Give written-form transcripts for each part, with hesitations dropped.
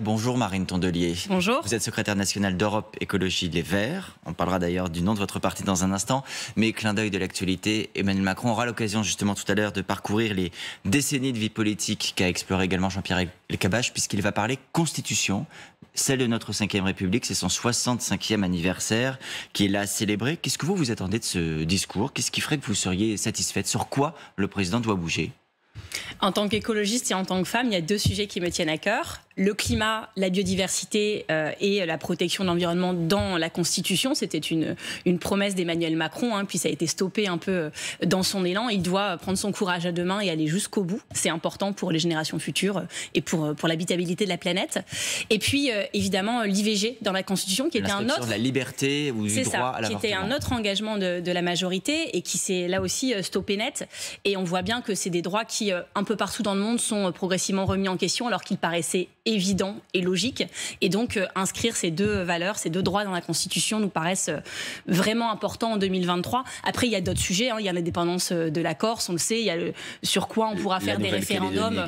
Bonjour Marine Tondelier. Bonjour. Vous êtes secrétaire nationale d'Europe Écologie Les Verts. On parlera d'ailleurs du nom de votre parti dans un instant. Mais clin d'œil de l'actualité, Emmanuel Macron aura l'occasion justement tout à l'heure de parcourir les décennies de vie politique qu'a exploré également Jean-Pierre Elkabbach, puisqu'il va parler constitution, celle de notre 5e République. C'est son 65e anniversaire qui est là célébré. Qu'est-ce que vous attendez de ce discours? Qu'est-ce qui ferait que vous seriez satisfaite? Sur quoi le président doit bouger? En tant qu'écologiste et en tant que femme, il y a deux sujets qui me tiennent à cœur. Le climat, la biodiversité et la protection de l'environnement dans la Constitution. C'était une promesse d'Emmanuel Macron, puis ça a été stoppé un peu dans son élan. Il doit prendre son courage à deux mains et aller jusqu'au bout. C'est important pour les générations futures et pour l'habitabilité de la planète. Et puis, évidemment, l'IVG dans la Constitution, qui était un autre... de la liberté ou du droit à l'avortement. Qui était un autre engagement de la majorité et qui s'est là aussi stoppé net. Et on voit bien que c'est des droits qui, un peu partout dans le monde, sont progressivement remis en question alors qu'ils paraissaient évident et logique. Et donc, inscrire ces deux valeurs, ces deux droits dans la Constitution nous paraissent vraiment importants en 2023. Après, il y a d'autres sujets. Il y a l'indépendance de la Corse, on le sait. Il y a sur quoi on pourra faire des référendums.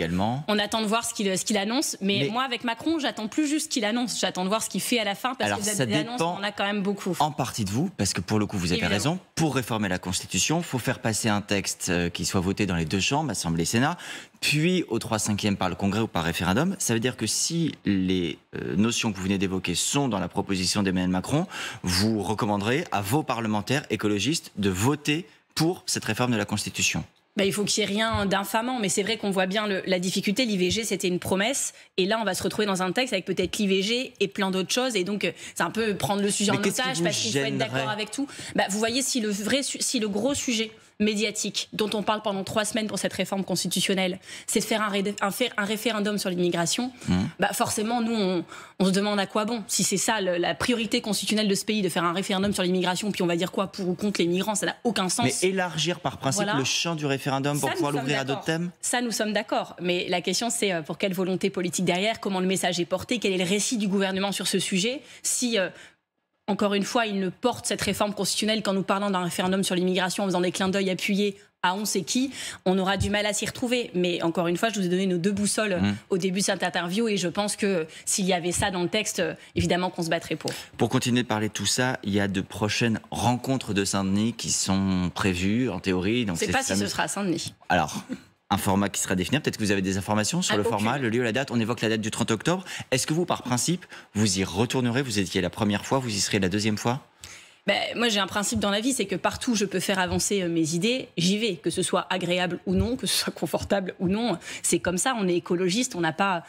On attend de voir ce qu'il annonce. Mais moi, avec Macron, j'attends plus juste ce qu'il annonce. J'attends de voir ce qu'il fait à la fin. Parce que des annonces, on en a quand même beaucoup. En partie de vous, parce que pour le coup, vous avez raison. Pour réformer la Constitution, il faut faire passer un texte qui soit voté dans les deux chambres, Assemblée et Sénat, puis au 3/5e par le Congrès ou par référendum. Ça veut dire que si les notions que vous venez d'évoquer sont dans la proposition d'Emmanuel Macron, vous recommanderez à vos parlementaires écologistes de voter pour cette réforme de la Constitution. Il faut qu'il n'y ait rien d'infamant, mais c'est vrai qu'on voit bien la difficulté. L'IVG, c'était une promesse, et là, on va se retrouver dans un texte avec peut-être l'IVG et plein d'autres choses, et donc c'est un peu prendre le sujet en otage parce qu'il faut être d'accord avec tout. Vous voyez, si le gros sujet médiatique dont on parle pendant 3 semaines pour cette réforme constitutionnelle, c'est de faire un référendum sur l'immigration, forcément, nous, on se demande à quoi bon. Si c'est ça la priorité constitutionnelle de ce pays, de faire un référendum sur l'immigration, puis on va dire quoi pour ou contre les migrants, ça n'a aucun sens. Mais élargir par principe le champ du référendum pour pouvoir l'ouvrir à d'autres thèmes? Ça, nous sommes d'accord. Mais la question, c'est pour quelle volonté politique derrière, comment le message est porté, quel est le récit du gouvernement sur ce sujet. Si... encore une fois, il ne porte cette réforme constitutionnelle qu'en nous parlant d'un référendum sur l'immigration, en faisant des clins d'œil appuyés à on sait qui, on aura du mal à s'y retrouver. Mais encore une fois, je vous ai donné nos deux boussoles au début de cette interview et je pense que s'il y avait ça dans le texte, évidemment qu'on se battrait pour. Pour continuer de parler de tout ça, il y a de prochaines rencontres de Saint-Denis qui sont prévues en théorie. Donc je ne sais pas si ce sera à Saint-Denis. Alors... un format qui sera défini. Peut-être que vous avez des informations sur le format, le lieu, la date. On évoque la date du 30 octobre. Est-ce que vous, par principe, vous y retournerez? Vous étiez la première fois, vous y serez la deuxième fois? Moi, j'ai un principe dans la vie, c'est que partout où je peux faire avancer mes idées, j'y vais. Que ce soit agréable ou non, que ce soit confortable ou non. C'est comme ça, on est écologiste, on n'a pas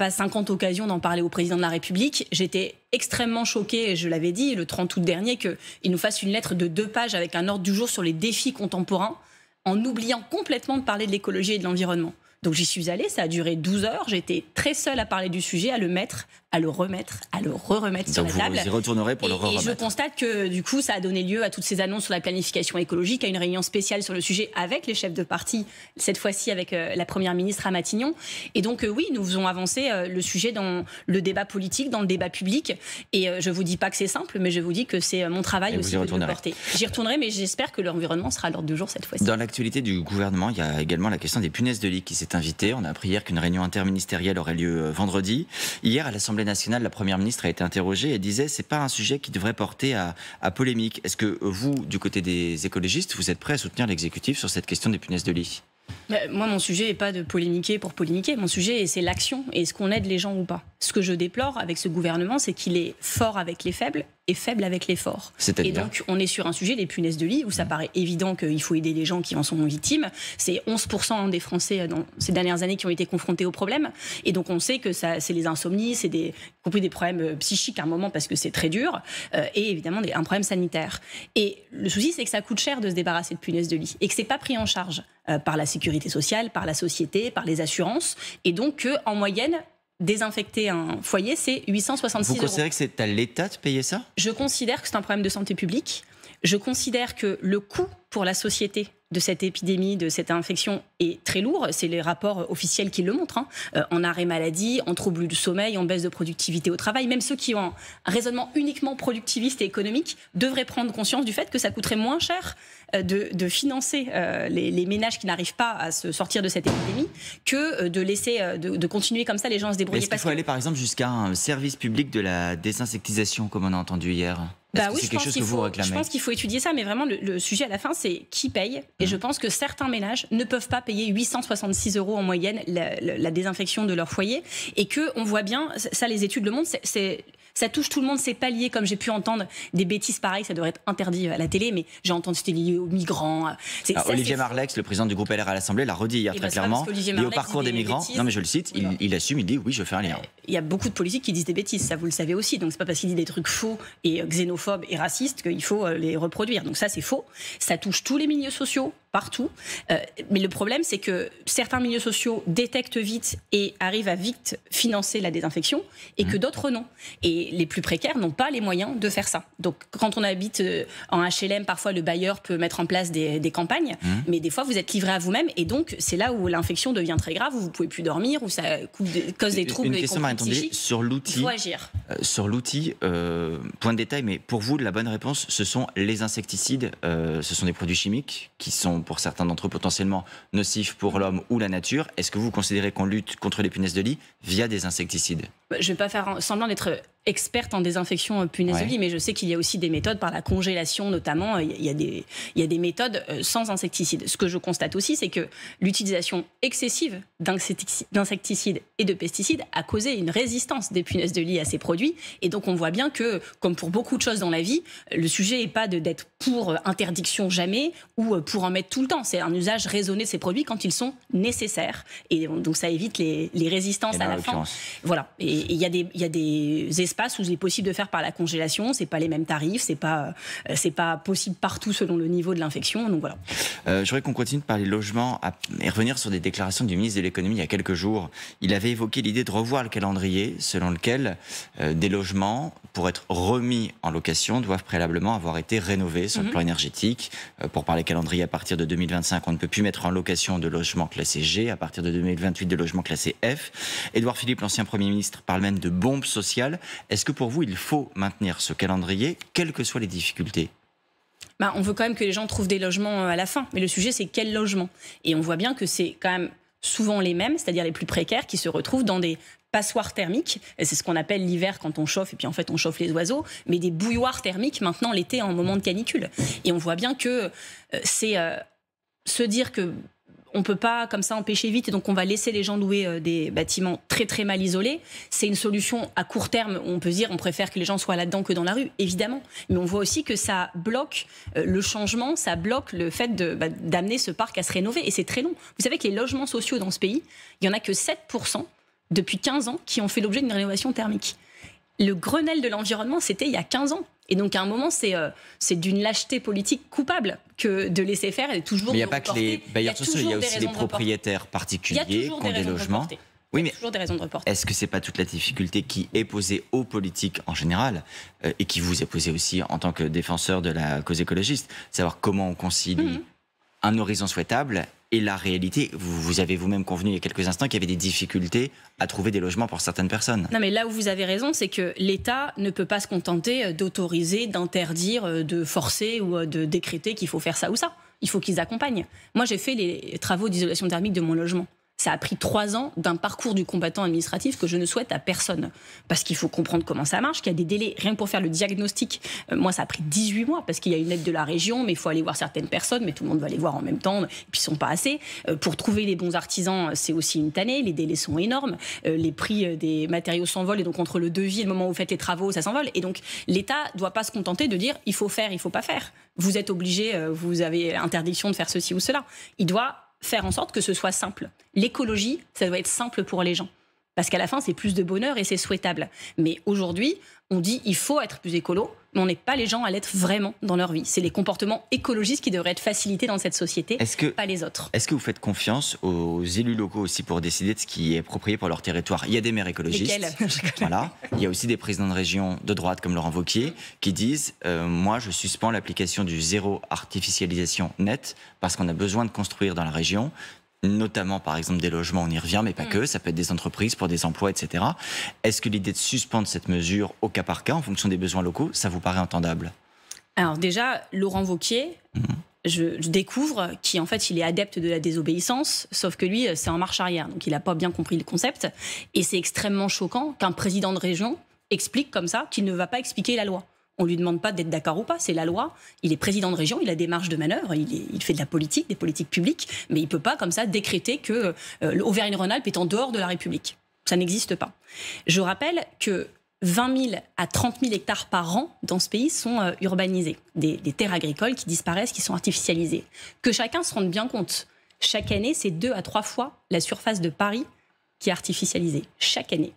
50 occasions d'en parler au président de la République. J'étais extrêmement choquée, et je l'avais dit le 30 août dernier, qu'il nous fasse une lettre de 2 pages avec un ordre du jour sur les défis contemporains, en oubliant complètement de parler de l'écologie et de l'environnement. Donc j'y suis allée, ça a duré 12 heures, j'ai été très seule à parler du sujet, à le mettre, à le remettre, à le re-remettre sur la table. Donc vous y retournerez pour le re-remettre. Et je constate que du coup ça a donné lieu à toutes ces annonces sur la planification écologique, à une réunion spéciale sur le sujet avec les chefs de parti, cette fois-ci avec la première ministre à Matignon. Et donc oui, nous faisons avancer le sujet dans le débat politique, dans le débat public. Et je vous dis pas que c'est simple, mais je vous dis que c'est mon travail aussi de le porter. J'y retournerai, mais j'espère que l'environnement sera à l'ordre du jour cette fois-ci. Dans l'actualité du gouvernement, il y a également la question des punaises de lit qui s'est invitée. On a appris hier qu'une réunion interministérielle aurait lieu vendredi. Hier, à l'Assemblée nationale, la première ministre a été interrogée et disait c'est pas un sujet qui devrait porter à polémique. Est-ce que vous, du côté des écologistes, vous êtes prêt à soutenir l'exécutif sur cette question des punaises de lit? Moi, mon sujet n'est pas de polémiquer pour polémiquer. Mon sujet, c'est l'action et est-ce qu'on aide les gens ou pas. Ce que je déplore avec ce gouvernement, c'est qu'il est fort avec les faibles et faible avec les forts. Et donc, on est sur un sujet, les punaises de lit, où ça paraît évident qu'il faut aider les gens qui en sont victimes. C'est 11% des Français dans ces dernières années qui ont été confrontés au problème. Et donc, on sait que c'est les insomnies, c'est y compris des problèmes psychiques à un moment parce que c'est très dur, et évidemment un problème sanitaire. Et le souci, c'est que ça coûte cher de se débarrasser de punaises de lit et que c'est pas pris en charge par la sécurité sociale, par la société, par les assurances. Et donc, en moyenne, désinfecter un foyer, c'est 866 €. Vous considérez que c'est à l'État de payer ça? Je considère que c'est un problème de santé publique. Je considère que le coût pour la société de cette épidémie, de cette infection est très lourd. C'est les rapports officiels qui le montrent. En arrêt maladie, en troubles du sommeil, en baisse de productivité au travail. Même ceux qui ont un raisonnement uniquement productiviste et économique devraient prendre conscience du fait que ça coûterait moins cher de financer les ménages qui n'arrivent pas à se sortir de cette épidémie que de laisser, de continuer comme ça les gens se débrouiller. Est-ce qu'il faut aller par exemple jusqu'à un service public de la désinsectisation comme on a entendu hier ? Oui, c'est quelque chose que vous réclamez ? Je pense qu'il faut étudier ça, mais vraiment le sujet à la fin, c'est qui paye. Et je pense que certains ménages ne peuvent pas payer 866 € en moyenne la désinfection de leur foyer. Et qu'on voit bien, ça les études le montrent, ça touche tout le monde, c'est pas lié, comme j'ai pu entendre des bêtises pareilles, ça devrait être interdit à la télé, mais j'ai entendu c'était lié aux migrants. Olivier Marleix, le président du groupe LR à l'Assemblée, l'a redit hier très clairement. Lié au parcours des migrants. Non mais je le cite, il assume, il dit oui, je fais un lien. Il y a beaucoup de politiques qui disent des bêtises, ça vous le savez aussi. Donc c'est pas parce qu'il dit des trucs faux et xénophobes et racistes qu'il faut les reproduire. Donc ça c'est faux. Ça touche tous les milieux sociaux, partout. Mais le problème c'est que certains milieux sociaux détectent vite et arrivent à vite financer la désinfection et que d'autres non. Et les plus précaires n'ont pas les moyens de faire ça. Donc quand on habite en HLM, parfois le bailleur peut mettre en place des campagnes, mais des fois vous êtes livré à vous-même et donc c'est là où l'infection devient très grave, où vous pouvez plus dormir, où ça cause des troubles. Une question, attendez, sur l'outil. Il faut agir. Sur l'outil, point de détail, mais pour vous la bonne réponse, ce sont les insecticides. Ce sont des produits chimiques qui sont pour certains d'entre eux potentiellement nocifs pour l'homme ou la nature. Est-ce que vous considérez qu'on lutte contre les punaises de lit via des insecticides ? Je ne vais pas faire semblant d'être experte en désinfection punaises de lit, mais je sais qu'il y a aussi des méthodes par la congélation notamment. Il y a des méthodes sans insecticides. Ce que je constate aussi, c'est que l'utilisation excessive d'insecticides et de pesticides a causé une résistance des punaises de lit à ces produits. Et donc on voit bien que, comme pour beaucoup de choses dans la vie, le sujet n'est pas d'être pour interdiction jamais ou pour en mettre tout le temps. C'est un usage raisonné de ces produits quand ils sont nécessaires. Et donc ça évite les résistances à la fin. Voilà. Et il y a des espaces où il est possible de faire par la congélation. C'est pas les mêmes tarifs, c'est pas possible partout selon le niveau de l'infection. Donc voilà. Je voudrais qu'on continue de parler logement et revenir sur des déclarations du ministre de l'économie il y a quelques jours. Il avait évoqué l'idée de revoir le calendrier selon lequel des logements, pour être remis en location, doivent préalablement avoir été rénovés sur le plan énergétique. Pour parler calendrier, à partir de 2025, on ne peut plus mettre en location de logements classés G. À partir de 2028, de logements classés F. Édouard Philippe, l'ancien Premier ministre, parle même de bombe sociale. Est-ce que pour vous, il faut maintenir ce calendrier, quelles que soient les difficultés ? On veut quand même que les gens trouvent des logements à la fin. Mais le sujet, c'est quel logement ? Et on voit bien que c'est quand même souvent les mêmes, c'est-à-dire les plus précaires, qui se retrouvent dans des passoires thermiques. Et c'est ce qu'on appelle l'hiver quand on chauffe, et puis en fait on chauffe les oiseaux, mais des bouilloires thermiques maintenant l'été en moment de canicule. Et on voit bien que c'est se dire que on ne peut pas comme ça empêcher vite et donc on va laisser les gens louer des bâtiments très très mal isolés. C'est une solution à court terme. On peut se dire on préfère que les gens soient là-dedans que dans la rue, évidemment. Mais on voit aussi que ça bloque le changement, ça bloque le fait d'amener ce parc à se rénover. Et c'est très long. Vous savez que les logements sociaux dans ce pays, il n'y en a que 7% depuis 15 ans qui ont fait l'objet d'une rénovation thermique. Le Grenelle de l'environnement, c'était il y a 15 ans. Et donc, à un moment, c'est d'une lâcheté politique coupable que de laisser faire et toujours. Mais il n'y a pas que les bailleurs sociaux, il y a aussi les propriétaires particuliers qui ont des logements. Oui, mais toujours des raisons de reporter. Est-ce que c'est pas toute la difficulté qui est posée aux politiques en général et qui vous est posée aussi en tant que défenseur de la cause écologiste, savoir comment on concilie un horizon souhaitable et la réalité? Vous avez vous-même convenu il y a quelques instants qu'il y avait des difficultés à trouver des logements pour certaines personnes. Non, mais là où vous avez raison, c'est que l'État ne peut pas se contenter d'autoriser, d'interdire, de forcer ou de décréter qu'il faut faire ça ou ça. Il faut qu'ils accompagnent. Moi, j'ai fait les travaux d'isolation thermique de mon logement. Ça a pris 3 ans d'un parcours du combattant administratif que je ne souhaite à personne. Parce qu'il faut comprendre comment ça marche, qu'il y a des délais, rien que pour faire le diagnostic. Moi, ça a pris 18 mois parce qu'il y a une aide de la région, mais il faut aller voir certaines personnes, mais tout le monde va les voir en même temps, et puis ils ne sont pas assez. Pour trouver les bons artisans, c'est aussi une tannée, les délais sont énormes, les prix des matériaux s'envolent, et donc entre le devis et le moment où vous faites les travaux, ça s'envole. Et donc l'État ne doit pas se contenter de dire il faut faire, il ne faut pas faire. Vous êtes obligé, vous avez interdiction de faire ceci ou cela. Il doit faire en sorte que ce soit simple. L'écologie, ça doit être simple pour les gens. Parce qu'à la fin, c'est plus de bonheur et c'est souhaitable. Mais aujourd'hui, on dit il faut être plus écolo, mais on n'est pas les gens à l'être vraiment dans leur vie. C'est les comportements écologistes qui devraient être facilités dans cette société, pas les autres. Est-ce que vous faites confiance aux élus locaux aussi pour décider de ce qui est approprié pour leur territoire? Il y a des maires écologistes. Voilà. Il y a aussi des présidents de région de droite comme Laurent Wauquiez qui disent moi, je suspends l'application du zéro artificialisation nette parce qu'on a besoin de construire dans la région. Notamment, par exemple, des logements, on y revient, mais pas que, ça peut être des entreprises pour des emplois, etc. Est-ce que l'idée de suspendre cette mesure au cas par cas, en fonction des besoins locaux, ça vous paraît entendable? Alors déjà, Laurent Wauquiez, je découvre qu'en fait, il est adepte de la désobéissance, sauf que lui, c'est en marche arrière, donc il n'a pas bien compris le concept. Et c'est extrêmement choquant qu'un président de région explique comme ça qu'il ne va pas expliquer la loi. On ne lui demande pas d'être d'accord ou pas, c'est la loi. Il est président de région, il a des marges de manœuvre, il fait de la politique, des politiques publiques, mais il ne peut pas comme ça décréter que l'Auvergne-Rhône-Alpes est en dehors de la République. Ça n'existe pas. Je rappelle que 20 000 à 30 000 hectares par an dans ce pays sont urbanisés. Des terres agricoles qui disparaissent, qui sont artificialisées. Que chacun se rende bien compte. Chaque année, c'est 2 à 3 fois la surface de Paris qui est artificialisée. Chaque année.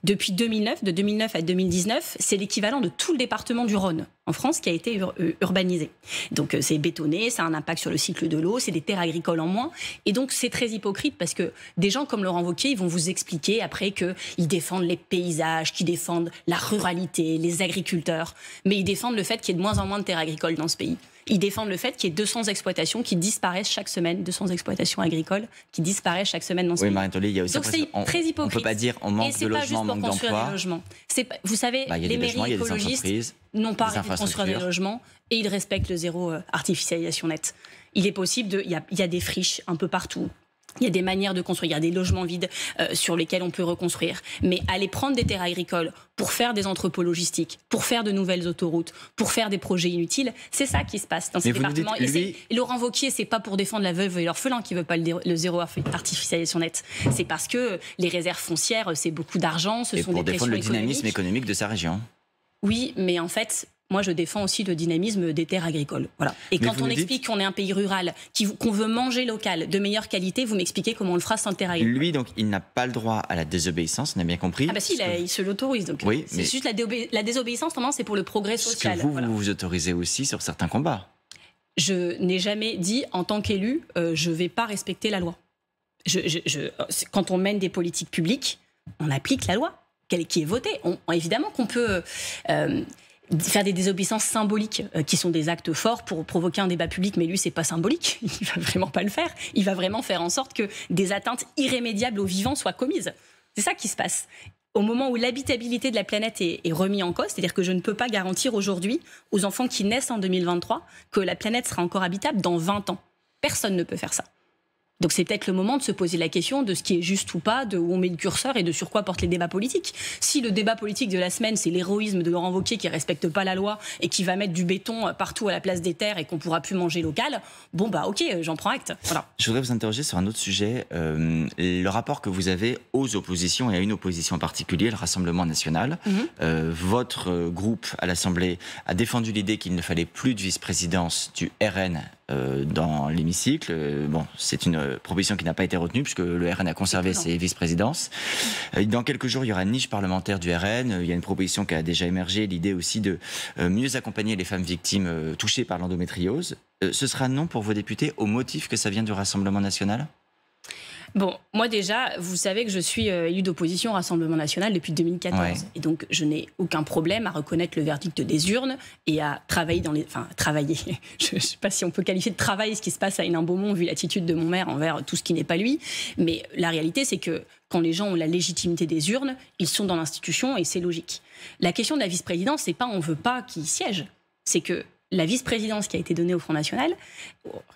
Depuis 2009, de 2009 à 2019, c'est l'équivalent de tout le département du Rhône en France qui a été urbanisé. Donc c'est bétonné, ça a un impact sur le cycle de l'eau, c'est des terres agricoles en moins. Et donc c'est très hypocrite parce que des gens comme Laurent Wauquiez, ils vont vous expliquer après qu'ils défendent les paysages, qu'ils défendent la ruralité, les agriculteurs. Mais ils défendent le fait qu'il y ait de moins en moins de terres agricoles dans ce pays. Ils défendent le fait qu'il y ait 200 exploitations qui disparaissent chaque semaine, 200 exploitations agricoles qui disparaissent chaque semaine dans ce pays. Oui, Marie-Antolé, il y a aussi... Donc c'est très hypocrite. On ne peut pas dire on manque de logements, manque d'emplois. Vous savez, les mairies écologistes n'ont pas arrêté de construire des logements et ils respectent le zéro artificialisation nette. Il est possible, il y a des friches un peu partout. Il y a des manières de construire, il y a des logements vides sur lesquels on peut reconstruire. Mais aller prendre des terres agricoles pour faire des entrepôts logistiques, pour faire de nouvelles autoroutes, pour faire des projets inutiles, c'est ça qui se passe dans ces départements. Et Laurent Wauquiez, c'est pas pour défendre la veuve et l'orphelin qui veut pas le zéro artificialisation nette. C'est parce que les réserves foncières, c'est beaucoup d'argent, ce sont des pressions économiques. Et pour défendre le dynamisme économique de sa région. Oui, mais en fait... Moi, je défends aussi le dynamisme des terres agricoles. Voilà. Et quand on explique qu'on est un pays rural, qu'on veut manger local, de meilleure qualité, vous m'expliquez comment on le fera sans terre agricole. Lui, donc, il n'a pas le droit à la désobéissance, on a bien compris. Ah bah si, il se l'autorise. Donc, oui, c'est juste la désobéissance, normalement, c'est pour le progrès social. Ce que vous autorisez aussi sur certains combats. Je n'ai jamais dit, en tant qu'élu, je ne vais pas respecter la loi. Quand on mène des politiques publiques, on applique la loi qui est votée. Évidemment qu'on peut... faire des désobéissances symboliques qui sont des actes forts pour provoquer un débat public, mais lui c'est pas symbolique, il va vraiment pas le faire, il va vraiment faire en sorte que des atteintes irrémédiables aux vivants soient commises. C'est ça qui se passe. Au moment où l'habitabilité de la planète est remise en cause, c'est-à-dire que je ne peux pas garantir aujourd'hui aux enfants qui naissent en 2023 que la planète sera encore habitable dans 20 ans. Personne ne peut faire ça. Donc c'est peut-être le moment de se poser la question de ce qui est juste ou pas, de où on met le curseur et de sur quoi portent les débats politiques. Si le débat politique de la semaine, c'est l'héroïsme de Laurent Wauquiez qui ne respecte pas la loi et qui va mettre du béton partout à la place des terres et qu'on ne pourra plus manger local, bon bah ok, j'en prends acte. Voilà. Je voudrais vous interroger sur un autre sujet, le rapport que vous avez aux oppositions et à une opposition en particulier, le Rassemblement national. Votre groupe à l'Assemblée a défendu l'idée qu'il ne fallait plus de vice-présidence du RN dans l'hémicycle. Bon, c'est une proposition qui n'a pas été retenue puisque le RN a conservé ses vice-présidences. Dans quelques jours, il y aura une niche parlementaire du RN. Il y a une proposition qui a déjà émergé, l'idée aussi de mieux accompagner les femmes victimes touchées par l'endométriose. Ce sera non pour vos députés au motif que ça vient du Rassemblement national ? Bon, moi déjà, vous savez que je suis élue d'opposition au Rassemblement national depuis 2014. Ouais. Et donc, je n'ai aucun problème à reconnaître le verdict des urnes et à travailler dans les... Enfin, travailler. Je ne sais pas si on peut qualifier de travail ce qui se passe à Hénin-Beaumont vu l'attitude de mon maire envers tout ce qui n'est pas lui. Mais la réalité, c'est que quand les gens ont la légitimité des urnes, ils sont dans l'institution et c'est logique. La question de la vice-présidence, c'est pas on veut pas qu'ils siègent. C'est que la vice-présidence qui a été donnée au Front National,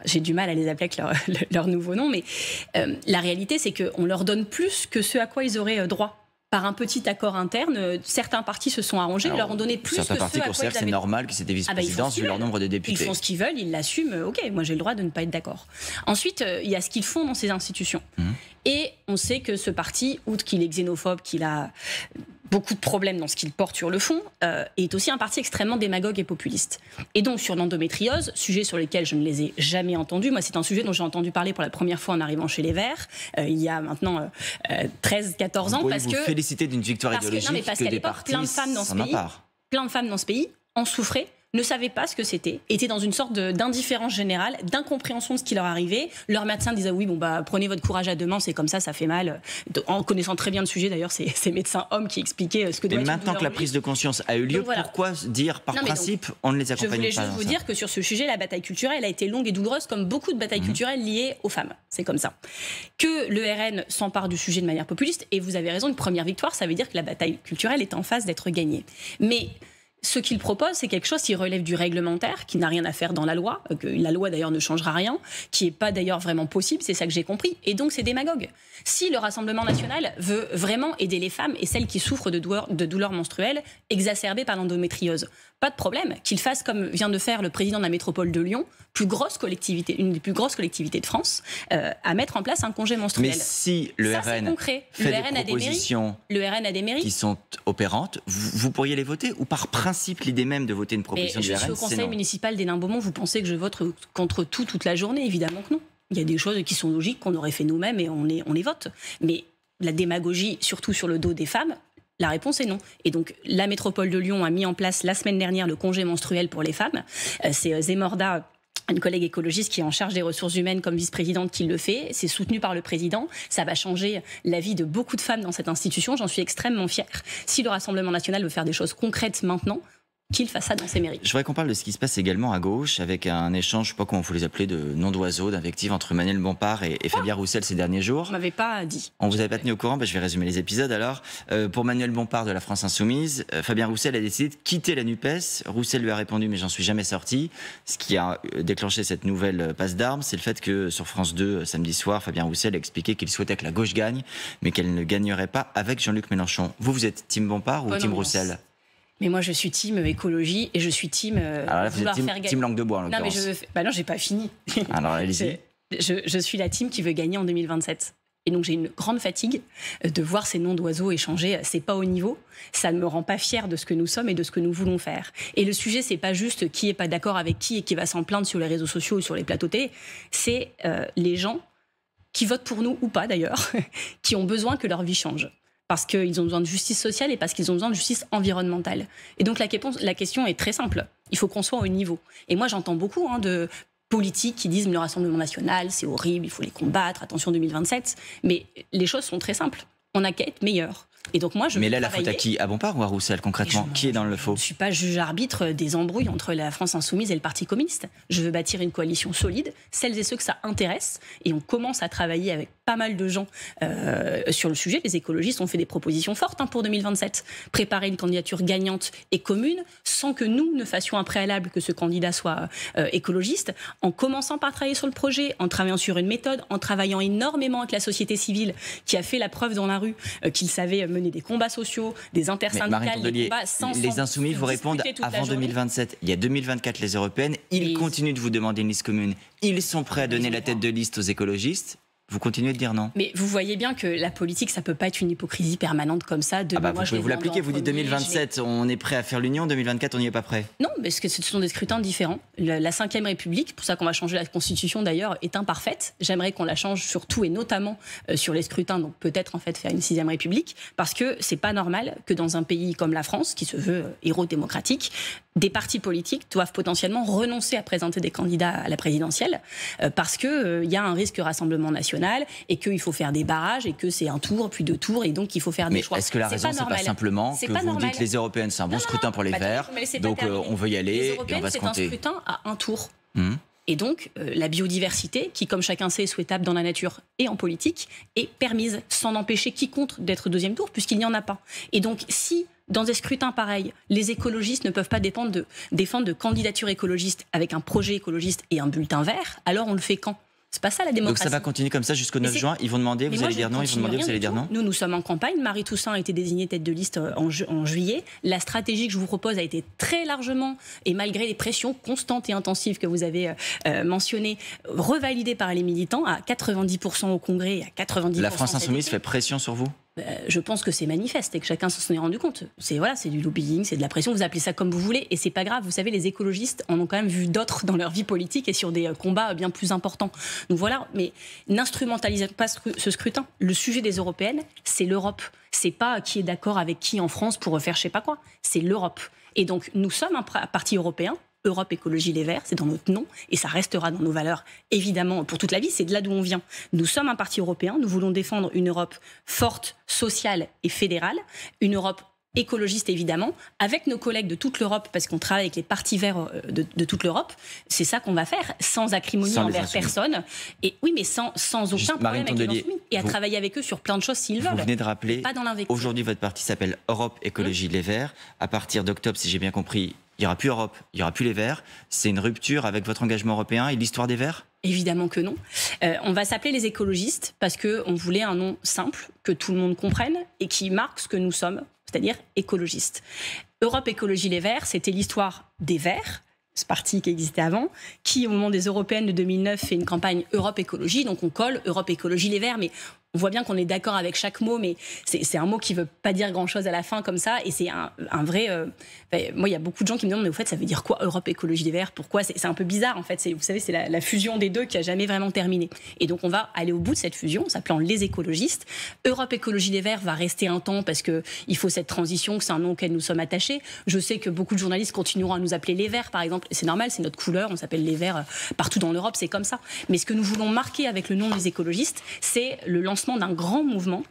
j'ai du mal à les appeler avec leur nouveau nom, mais la réalité, c'est qu'on leur donne plus que ce à quoi ils auraient droit. Par un petit accord interne, certains partis se sont arrangés, leur ont donné plus que ce à quoi ils avaient... c'est normal que c'était vice-présidence vu leur nombre de députés. Ils font ce qu'ils veulent, ils l'assument, ok, moi j'ai le droit de ne pas être d'accord. Ensuite, il y a ce qu'ils font dans ces institutions. Et on sait que ce parti, outre qu'il est xénophobe, qu'il a beaucoup de problèmes dans ce qu'il porte sur le fond, est aussi un parti extrêmement démagogue et populiste. Et donc sur l'endométriose, sujet sur lequel je ne les ai jamais entendus, moi c'est un sujet dont j'ai entendu parler pour la première fois en arrivant chez les Verts, il y a maintenant 13-14 ans. Parce que vous féliciter d'une victoire idéologique parce qu'à l'époque, plein de femmes dans ce pays en souffraient, ne savaient pas ce que c'était, étaient dans une sorte d'indifférence générale, d'incompréhension de ce qui leur arrivait. Leur médecin disait oui, bon bah prenez votre courage à deux mains, c'est comme ça fait mal. En connaissant très bien le sujet, d'ailleurs, c'est ces médecins hommes qui expliquaient ce que doit être. Mais maintenant que la prise de conscience a eu lieu, pourquoi dire par principe on ne les accompagne pas? Je voulais juste vous dire que sur ce sujet, la bataille culturelle a été longue et douloureuse, comme beaucoup de batailles culturelles liées aux femmes. C'est comme ça. Que le RN s'empare du sujet de manière populiste, et vous avez raison, une première victoire, ça veut dire que la bataille culturelle est en phase d'être gagnée. Mais ce qu'il propose, c'est quelque chose qui relève du réglementaire, qui n'a rien à faire dans la loi, que la loi d'ailleurs ne changera rien, qui n'est pas d'ailleurs vraiment possible, c'est ça que j'ai compris. Et donc c'est démagogue. Si le Rassemblement national veut vraiment aider les femmes et celles qui souffrent de douleurs menstruelles exacerbées par l'endométriose, pas de problème, qu'il fasse comme vient de faire le président de la métropole de Lyon, une des plus grosses collectivités de France, à mettre en place un congé menstruel. Mais si le RN fait des propositions qui sont opérantes, vous pourriez les voter, ou par principe l'idée même de voter une proposition du RN, je suis au conseil municipal d'Hénin-Beaumont, vous pensez que je vote contre tout toute la journée? Évidemment que non. Il y a des choses qui sont logiques qu'on aurait fait nous-mêmes et on les vote. Mais la démagogie, surtout sur le dos des femmes, la réponse est non. Et donc, la métropole de Lyon a mis en place la semaine dernière le congé menstruel pour les femmes. C'est Zemorda, une collègue écologiste qui est en charge des ressources humaines comme vice-présidente, qui le fait. C'est soutenu par le président. Ça va changer la vie de beaucoup de femmes dans cette institution. J'en suis extrêmement fière. Si le Rassemblement national veut faire des choses concrètes maintenant, qu'il fasse ça dans ses mérites. Je voudrais qu'on parle de ce qui se passe également à gauche, avec un échange, je ne sais pas comment vous les appelez, de noms d'oiseaux, d'invectives entre Manuel Bompard et Fabien Roussel ces derniers jours. On ne m'avait pas dit. On ne vous avait pas tenu au courant, je vais résumer les épisodes alors. Pour Manuel Bompard de la France Insoumise, Fabien Roussel a décidé de quitter la NUPES. Roussel lui a répondu, mais j'en suis jamais sorti. Ce qui a déclenché cette nouvelle passe d'armes, c'est le fait que sur France 2, samedi soir, Fabien Roussel a expliqué qu'il souhaitait que la gauche gagne, mais qu'elle ne gagnerait pas avec Jean-Luc Mélenchon. Vous êtes team Bompard ou team Roussel? Mais moi, je suis team écologie et je suis team alors là, vous êtes team langue de bois, en l'occurrence. Non, j'ai pas fini. Alors, allez-y. Je suis la team qui veut gagner en 2027. Et donc, j'ai une grande fatigue de voir ces noms d'oiseaux échanger. C'est pas au niveau. Ça ne me rend pas fière de ce que nous sommes et de ce que nous voulons faire. Et le sujet, c'est pas juste qui est pas d'accord avec qui et qui va s'en plaindre sur les réseaux sociaux ou sur les plateaux télé. C'est les gens qui votent pour nous ou pas, d'ailleurs, qui ont besoin que leur vie change. Parce qu'ils ont besoin de justice sociale et parce qu'ils ont besoin de justice environnementale. Et donc la question est très simple. Il faut qu'on soit au niveau. Et moi, j'entends beaucoup de politiques qui disent le Rassemblement national, c'est horrible, il faut les combattre, attention 2027. Mais les choses sont très simples. On n'a qu'à être meilleur. Et donc moi, mais là, la faute à qui? À Bompard ou à Roussel, concrètement? Qui est dans le faux? Je ne suis pas juge-arbitre des embrouilles entre la France Insoumise et le Parti communiste. Je veux bâtir une coalition solide, celles et ceux que ça intéresse. Et on commence à travailler avec pas mal de gens sur le sujet. Les écologistes ont fait des propositions fortes pour 2027. Préparer une candidature gagnante et commune, sans que nous ne fassions un préalable que ce candidat soit écologiste, en commençant par travailler sur le projet, en travaillant sur une méthode, en travaillant énormément avec la société civile, qui a fait la preuve dans la rue qu'il savait mener des combats sociaux, des intersyndicales, des combats sans les Insoumis vous répondent avant 2027. Il y a 2024 les européennes. Ils continuent de vous demander une liste commune. Ils sont prêts à donner la tête de liste aux écologistes. Vous continuez de dire non. Mais vous voyez bien que la politique, ça peut pas être une hypocrisie permanente comme ça. Vous pouvez vous l'appliquer, vous dites 2027, on est prêt à faire l'union, 2024, on n'y est pas prêt. Non, parce que ce sont des scrutins différents. La 5e République, pour ça qu'on va changer la Constitution d'ailleurs, est imparfaite. J'aimerais qu'on la change sur tout et notamment sur les scrutins, donc peut-être en fait faire une 6e République, parce que c'est pas normal que dans un pays comme la France, qui se veut héros démocratique, des partis politiques doivent potentiellement renoncer à présenter des candidats à la présidentielle parce qu'il y a un risque Rassemblement national et qu'il faut faire des barrages et que c'est un tour, puis 2 tours et donc il faut faire des choix. Est-ce que la raison, c'est pas simplement que vous dites les européennes, c'est un bon scrutin pour les Verts, donc on veut y aller et on va se compter. C'est un scrutin à un tour. Et donc, la biodiversité, qui, comme chacun sait, est souhaitable dans la nature et en politique, est permise, sans empêcher quiconque d'être 2e tour, puisqu'il n'y en a pas. Et donc, si, dans des scrutins pareils, les écologistes ne peuvent pas défendre de candidature écologiste avec un projet écologiste et un bulletin vert, alors on le fait quand ? C'est pas ça la démocratie. Donc ça va continuer comme ça jusqu'au 9 juin. Ils vont demander, vous allez dire non. Ils vont demander, vous allez dire non. Nous sommes en campagne. Marie Toussaint a été désignée tête de liste en juillet. La stratégie que je vous propose a été très largement, et malgré les pressions constantes et intensives que vous avez mentionnées, revalidée par les militants à 90% au Congrès et à 90%. La France Insoumise fait pression sur vous ? Je pense que c'est manifeste et que chacun s'en est rendu compte. C'est du lobbying, c'est de la pression, vous appelez ça comme vous voulez, et c'est pas grave. Vous savez, les écologistes en ont quand même vu d'autres dans leur vie politique et sur des combats bien plus importants. Donc voilà, mais n'instrumentalisez pas ce scrutin. Le sujet des européennes, c'est l'Europe. C'est pas qui est d'accord avec qui en France pour refaire je sais pas quoi. C'est l'Europe. Et donc nous sommes un parti européen. Europe Écologie Les Verts, c'est dans notre nom et ça restera dans nos valeurs, évidemment, pour toute la vie. C'est de là d'où on vient. Nous sommes un parti européen, nous voulons défendre une Europe forte, sociale et fédérale, une Europe écologiste, évidemment, avec nos collègues de toute l'Europe, parce qu'on travaille avec les partis verts de toute l'Europe. C'est ça qu'on va faire, sans acrimonie envers personne. Et oui, mais sans aucun problème avec les insoumis. Et à travailler avec eux sur plein de choses s'ils veulent. Vous venez de rappeler, aujourd'hui, votre parti s'appelle Europe Écologie Les Verts. À partir d'octobre, si j'ai bien compris, il n'y aura plus Europe, il n'y aura plus les Verts. C'est une rupture avec votre engagement européen et l'histoire des Verts ? Évidemment que non. On va s'appeler les écologistes parce qu'on voulait un nom simple, que tout le monde comprenne et qui marque ce que nous sommes, c'est-à-dire écologistes. Europe Écologie Les Verts, c'était l'histoire des Verts, ce parti qui existait avant, qui au moment des européennes de 2009 fait une campagne Europe Écologie, donc on colle Europe Écologie Les Verts, mais on voit bien qu'on est d'accord avec chaque mot, mais c'est un mot qui ne veut pas dire grand-chose à la fin comme ça, et c'est un vrai... moi, il y a beaucoup de gens qui me demandent, mais au fait, ça veut dire quoi Europe Écologie Les Verts ? Pourquoi ? C'est un peu bizarre, en fait. Vous savez, c'est la fusion des deux qui n'a jamais vraiment terminé. Et donc, on va aller au bout de cette fusion, s'appelant les écologistes. Europe Écologie Les Verts va rester un temps parce qu'il faut cette transition, que c'est un nom auquel nous sommes attachés. Je sais que beaucoup de journalistes continueront à nous appeler les Verts, par exemple. C'est normal, c'est notre couleur, on s'appelle les Verts partout dans l'Europe, c'est comme ça. Mais ce que nous voulons marquer avec le nom des écologistes, c'est le lancement d'un grand mouvement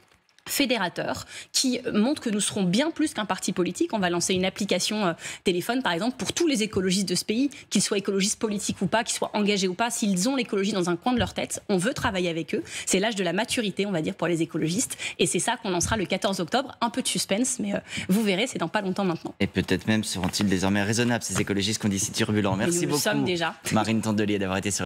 fédérateur qui montre que nous serons bien plus qu'un parti politique. On va lancer une application téléphone, par exemple, pour tous les écologistes de ce pays, qu'ils soient écologistes politiques ou pas, qu'ils soient engagés ou pas. S'ils ont l'écologie dans un coin de leur tête, on veut travailler avec eux. C'est l'âge de la maturité, on va dire, pour les écologistes. Et c'est ça qu'on lancera le 14 octobre. Un peu de suspense, mais vous verrez, c'est dans pas longtemps maintenant. Et peut-être même seront-ils désormais raisonnables, ces écologistes qu'on dit si turbulents. Merci beaucoup, sommes déjà. Marine Tondelier, d'avoir été sur